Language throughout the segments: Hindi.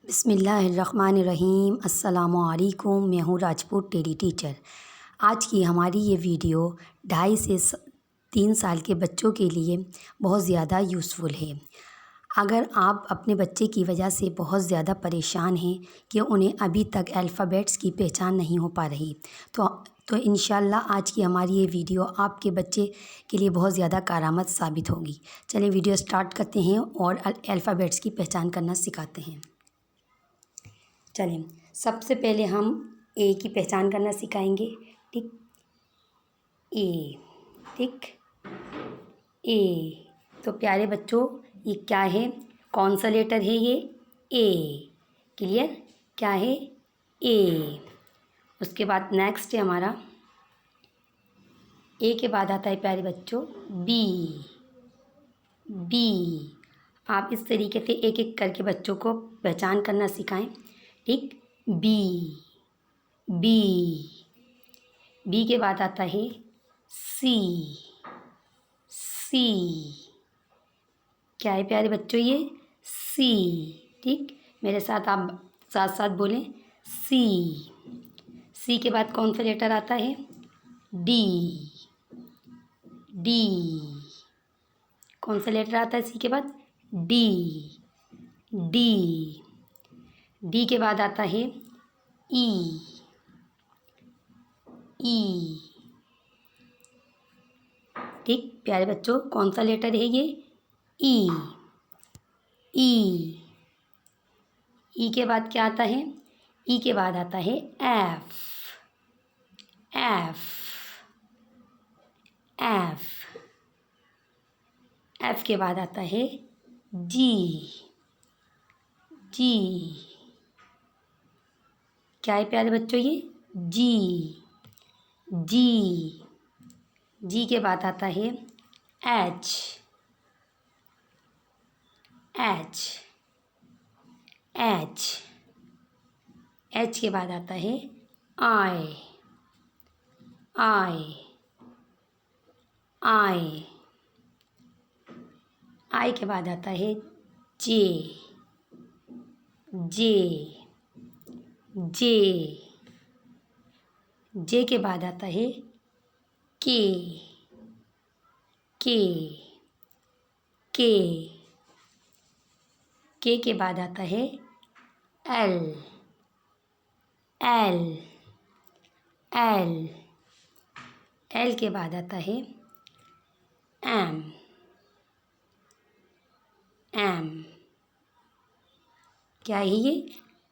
बिस्मिल्लाहिर्रहमानिर्रहीम। अस्सलामुअलैकुम। मैं हूँ राजपूत टेडी टीचर। आज की हमारी ये वीडियो 2.5 से 3 साल के बच्चों के लिए बहुत ज़्यादा यूज़फुल है। अगर आप अपने बच्चे की वजह से बहुत ज़्यादा परेशान हैं कि उन्हें अभी तक अल्फ़ाबेट्स की पहचान नहीं हो पा रही, तो इंशाल्लाह आज की हमारी ये वीडियो आपके बच्चे के लिए बहुत ज़्यादा कारआमद साबित होगी। चलिए वीडियो स्टार्ट करते हैं और अल्फ़ाबेट्स की पहचान करना सिखाते हैं। चलें, सबसे पहले हम ए की पहचान करना सिखाएंगे। ठीक, ए। ठीक, ए। तो प्यारे बच्चों, ये क्या है? कौन सा लेटर है ये? ए। क्लियर? क्या है? ए। उसके बाद नेक्स्ट है हमारा, ए के बाद आता है प्यारे बच्चों बी। बी। आप इस तरीके से एक एक करके बच्चों को पहचान करना सिखाएं। ठीक, बी। बी। बी के बाद आता है सी। सी। क्या है प्यारे बच्चों ये? सी। ठीक, मेरे साथ आप साथ साथ बोलें, सी। सी के बाद कौन सा लेटर आता है? डी। डी। कौन सा लेटर आता है सी के बाद? डी। डी। डी के बाद आता है ई। ई। ठीक, प्यारे बच्चों, कौन सा लेटर है ये? ई। ई। ई के बाद क्या आता है? ई के बाद आता है एफ। एफ। एफ। एफ के बाद आता है जी। जी। क्या है प्यारे बच्चों ये? जी। जी। जी के बाद आता है एच। एच। एच। एच के बाद आता है आई। आई। आई। आई के बाद आता है जे। जे। जे। जे के बाद आता है के। के। के बाद आता है एल। एल। एल। एल के बाद आता है एम। एम। क्या है ये?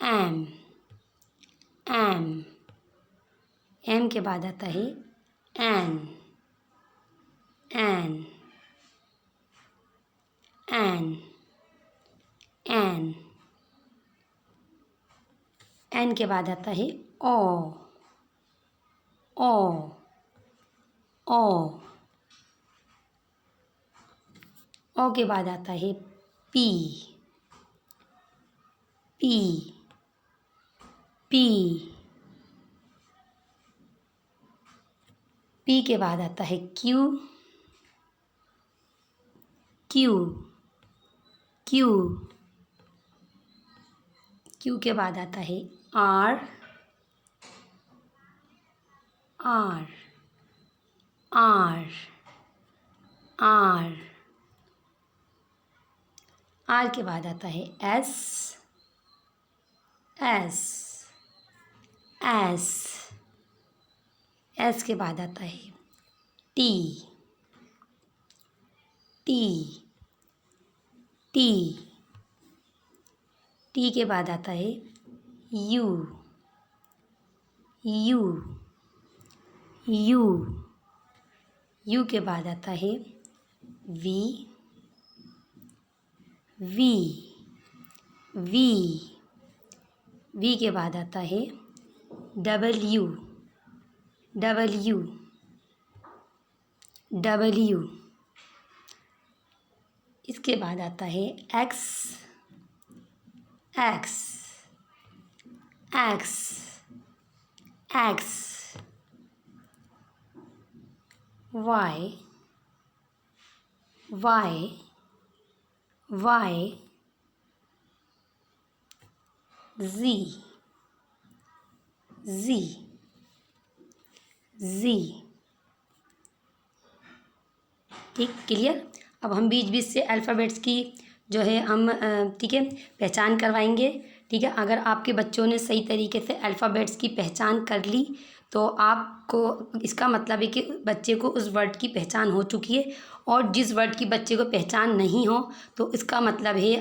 एम। एम। एम के बाद आता है N. N. N. N. N के बाद आता है ओ। ओ। ओ। ओ के बाद आता है पी। पी। पी। पी के बाद आता है क्यू। क्यू। क्यू। क्यू के बाद आता है R. R. R. R. R के बाद आता है एस। एस। एस। एस के बाद आता है टी। टी। टी। टी के बाद आता है यू। यू। यू। यू के बाद आता है वी। वी। वी। वी के बाद आता है डब्ल्यू। डब्ल्यू। डब्ल्यू। इसके बाद आता है X. X. X. X. Y. Y. Y. जी, जी, जी। ठीक, क्लियर। अब हम बीच बीच से अल्फ़ाबेट्स की जो है हम ठीक है पहचान करवाएंगे। ठीक है, अगर आपके बच्चों ने सही तरीके से अल्फ़ाबेट्स की पहचान कर ली तो आपको इसका मतलब है कि बच्चे को उस वर्ड की पहचान हो चुकी है। और जिस वर्ड की बच्चे को पहचान नहीं हो तो इसका मतलब है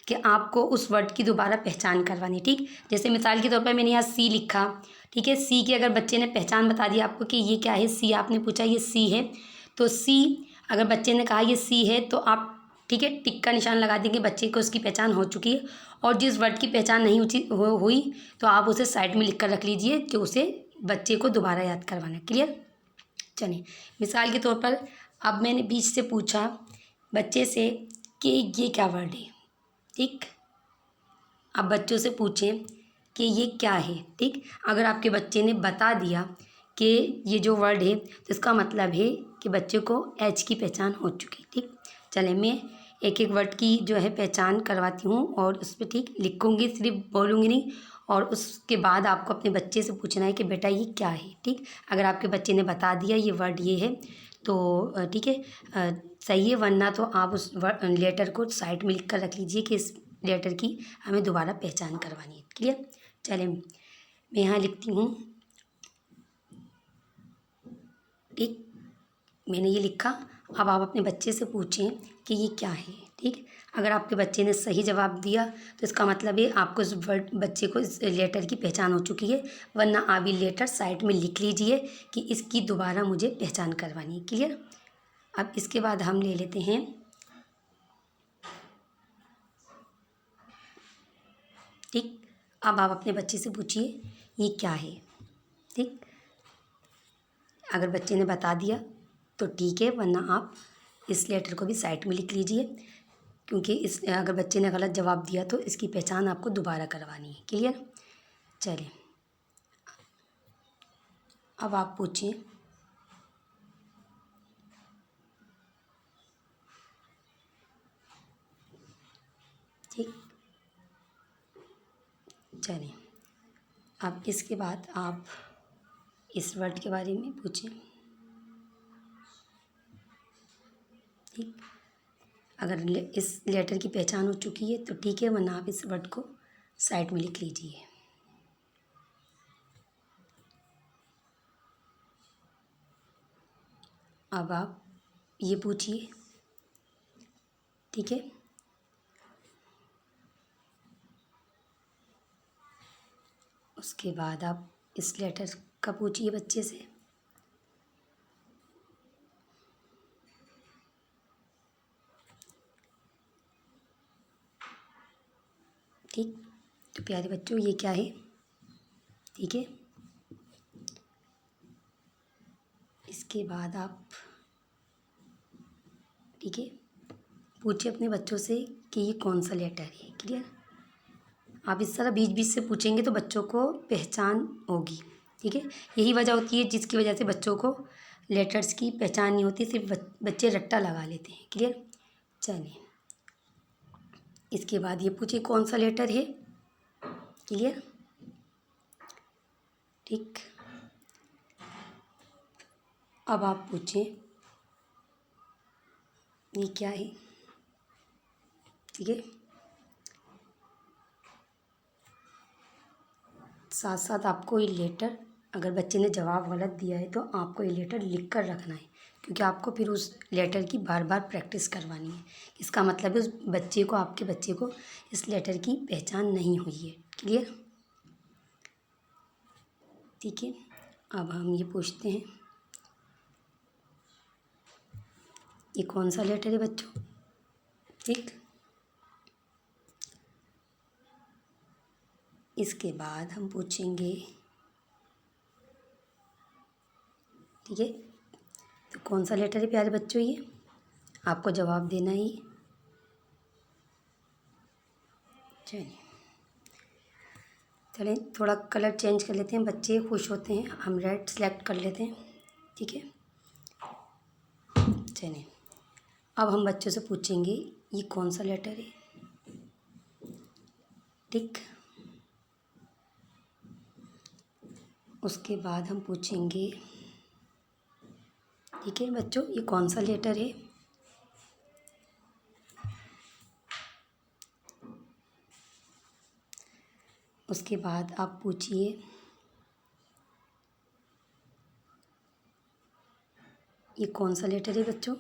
कि आपको उस वर्ड की दोबारा पहचान करवानी। ठीक, जैसे मिसाल के तौर पर मैंने यहाँ सी लिखा। ठीक है, सी की अगर बच्चे ने पहचान बता दी आपको कि ये क्या है, सी आपने पूछा ये सी है, तो सी अगर बच्चे ने कहा ये सी है तो आप ठीक है टिक का निशान लगा देंगे, बच्चे को उसकी पहचान हो चुकी है। और जिस वर्ड की पहचान नहीं हुई तो आप उसे साइड में लिख कर रख लीजिए कि उसे बच्चे को दोबारा याद करवाना है। क्लियर। चलिए, मिसाल के तौर पर अब मैंने बीच से पूछा बच्चे से कि ये क्या वर्ड है। ठीक, अब बच्चों से पूछें कि ये क्या है। ठीक, अगर आपके बच्चे ने बता दिया कि ये जो वर्ड है तो इसका मतलब है कि बच्चे को एच की पहचान हो चुकी। ठीक, चले मैं एक एक वर्ड की जो है पहचान करवाती हूँ और उस पर ठीक लिखूँगी, सिर्फ बोलूँगी नहीं। और उसके बाद आपको अपने बच्चे से पूछना है कि बेटा ये क्या है। ठीक, अगर आपके बच्चे ने बता दिया ये वर्ड ये है तो ठीक है सही है, वरना तो आप उस लेटर को साइड में लिख कर रख लीजिए कि इस लेटर की हमें दोबारा पहचान करवानी है। क्लियर। चलिए मैं यहाँ लिखती हूँ। ठीक, मैंने ये लिखा। अब आप अपने बच्चे से पूछें कि ये क्या है। ठीक, अगर आपके बच्चे ने सही जवाब दिया तो इसका मतलब है आपको इस वर्ड बच्चे को इस लेटर की पहचान हो चुकी है, वरना आप ये लेटर साइड में लिख लीजिए कि इसकी दोबारा मुझे पहचान करवानी है। क्लियर। अब इसके बाद हम ले लेते हैं ठीक, अब आप अपने बच्चे से पूछिए ये क्या है। ठीक, अगर बच्चे ने बता दिया तो ठीक है, वरना आप इस लेटर को भी साइड में लिख लीजिए, क्योंकि इस अगर बच्चे ने गलत जवाब दिया तो इसकी पहचान आपको दोबारा करवानी है। क्लियर। चलिए, अब आप पूछिए। ठीक, चलिए अब इसके बाद आप इस वर्ड के बारे में पूछें। ठीक, अगर इस लेटर की पहचान हो चुकी है तो ठीक है, वरना आप इस वर्ड को साइड में लिख लीजिए। अब आप ये पूछिए। ठीक है, उसके बाद आप इस लेटर का पूछिए बच्चे से। ठीक, तो प्यारे बच्चों ये क्या है। ठीक है, इसके बाद आप ठीक है पूछिए अपने बच्चों से कि ये कौन सा लेटर है। क्लियर। आप इस तरह बीच बीच से पूछेंगे तो बच्चों को पहचान होगी। ठीक है, यही वजह होती है जिसकी वजह से बच्चों को लेटर्स की पहचान नहीं होती, सिर्फ बच्चे रट्टा लगा लेते हैं। क्लियर। चलिए, इसके बाद ये पूछिए कौन सा लेटर है। क्लियर। ठीक, अब आप पूछें ये क्या है। ठीक है, साथ साथ आपको ये लेटर, अगर बच्चे ने जवाब गलत दिया है तो आपको ये लेटर लिख कर रखना है, क्योंकि आपको फिर उस लेटर की बार बार प्रैक्टिस करवानी है। इसका मतलब है उस बच्चे को, आपके बच्चे को इस लेटर की पहचान नहीं हुई है। क्लियर। ठीक है, अब हम ये पूछते हैं ये कौन सा लेटर है बच्चों। ठीक, इसके बाद हम पूछेंगे ठीक है तो कौन सा लेटर है प्यारे बच्चों, ये आपको जवाब देना ही। चलिए, चलें थोड़ा कलर चेंज कर लेते हैं, बच्चे खुश होते हैं। हम रेड सेलेक्ट कर लेते हैं। ठीक है, चलिए अब हम बच्चों से पूछेंगे ये कौन सा लेटर है। ठीक, उसके बाद हम पूछेंगे, ठीक है बच्चों, ये कौन सा लेटर है। उसके बाद आप पूछिए ये कौन सा लेटर है बच्चों।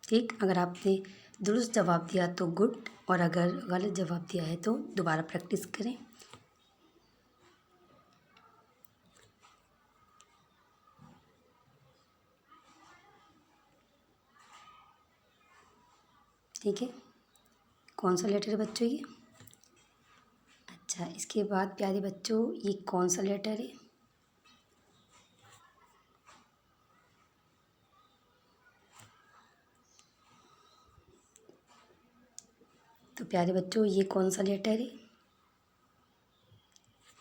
ठीक, अगर आपने दुरुस्त जवाब दिया तो गुड, और अगर गलत जवाब दिया है तो दोबारा प्रैक्टिस करें। ठीक है, कौन सा लेटर है बच्चों ये। अच्छा, इसके बाद प्यारे बच्चों ये कौन सा लेटर है। तो प्यारे बच्चों ये कौन सा लेटर है।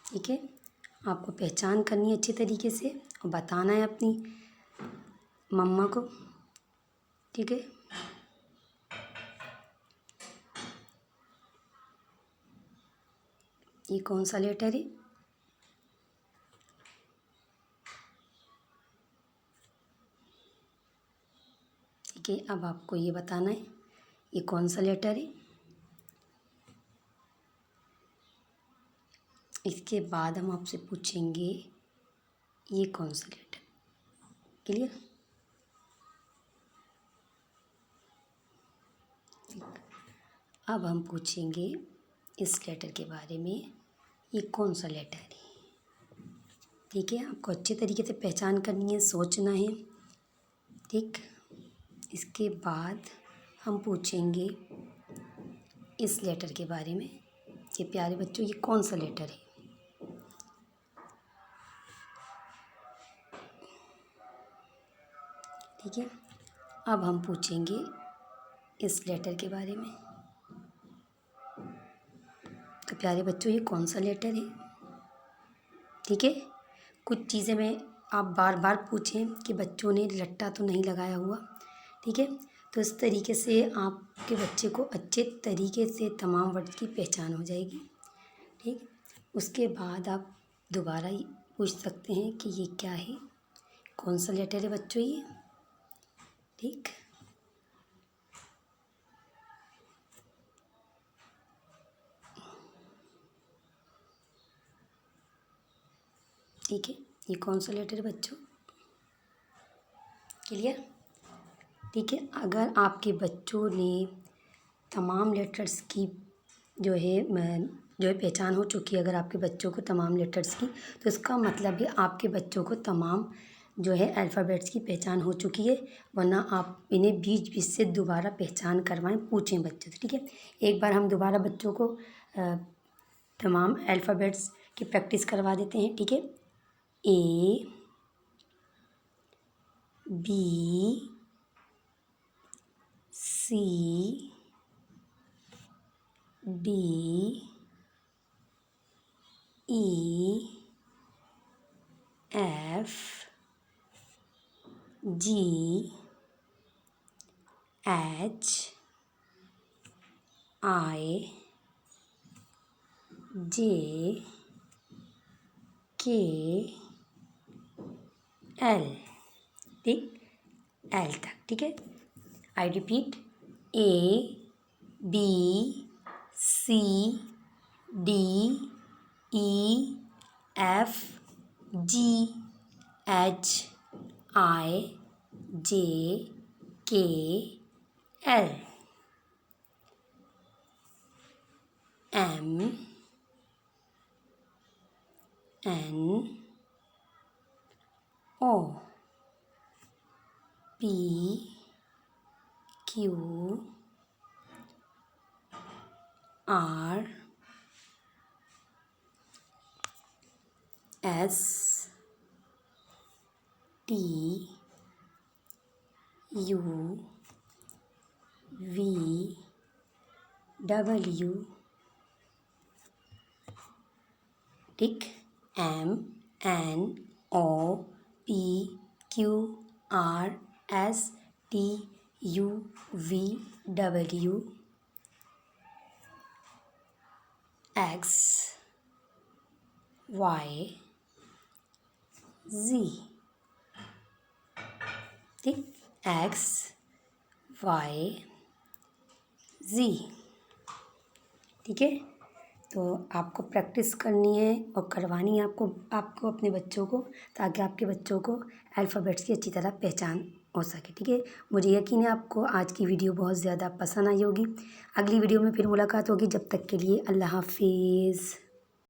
ठीक है, आपको पहचान करनी है अच्छी तरीके से और बताना है अपनी मम्मा को। ठीक है, ये कौन सा लेटर है। ठीक है, अब आपको ये बताना है ये कौन सा लेटर है। इसके बाद हम आपसे पूछेंगे ये कौन सा लेटर। क्लियर। अब हम पूछेंगे इस लेटर के बारे में, ये कौन सा लेटर है। ठीक है, आपको अच्छे तरीके से पहचान करनी है, सोचना है। ठीक, इसके बाद हम पूछेंगे इस लेटर के बारे में कि प्यारे बच्चों ये कौन सा लेटर है। ठीक है, अब हम पूछेंगे इस लेटर के बारे में। तो प्यारे बच्चों ये कौन सा लेटर है। ठीक है, कुछ चीज़ें मैं आप बार बार पूछें कि बच्चों ने रट्टा तो नहीं लगाया हुआ। ठीक है, तो इस तरीके से आपके बच्चे को अच्छे तरीके से तमाम वर्ड की पहचान हो जाएगी। ठीक, उसके बाद आप दोबारा पूछ सकते हैं कि ये क्या है, कौन सा लेटर है बच्चों ये। ठीक, ठीक है, ये कौन सा लेटर है बच्चों। क्लियर। ठीक है, अगर आपके बच्चों ने तमाम लेटर्स की जो है पहचान हो चुकी है, अगर आपके बच्चों को तमाम लेटर्स की, तो इसका मतलब है आपके बच्चों को तमाम जो है अल्फ़ाबेट्स की पहचान हो चुकी है। वरना आप इन्हें बीच बीच से दोबारा पहचान करवाएं, पूछें बच्चों से। ठीक है, एक बार हम दोबारा बच्चों को तमाम अल्फ़ाबेट्स की प्रैक्टिस करवा देते हैं। ठीक है, A B C D E F G H I J K L। ठीक, एल तक। ठीक है, I repeat, A B C D E F G H I J K L M N O P Q R S T U V W। ठीक, M N O P Q R S T U V W X Y जी, ठीक, एक्स वाई जी, ठीक है। तो आपको प्रैक्टिस करनी है और करवानी है आपको अपने बच्चों को, ताकि आपके बच्चों को अल्फ़ाबेट्स की अच्छी तरह पहचान हो सके, ठीक है। मुझे यकीन है आपको आज की वीडियो बहुत ज़्यादा पसंद आई होगी। अगली वीडियो में फिर मुलाकात होगी, जब तक के लिए अल्लाह हाफ़िज़।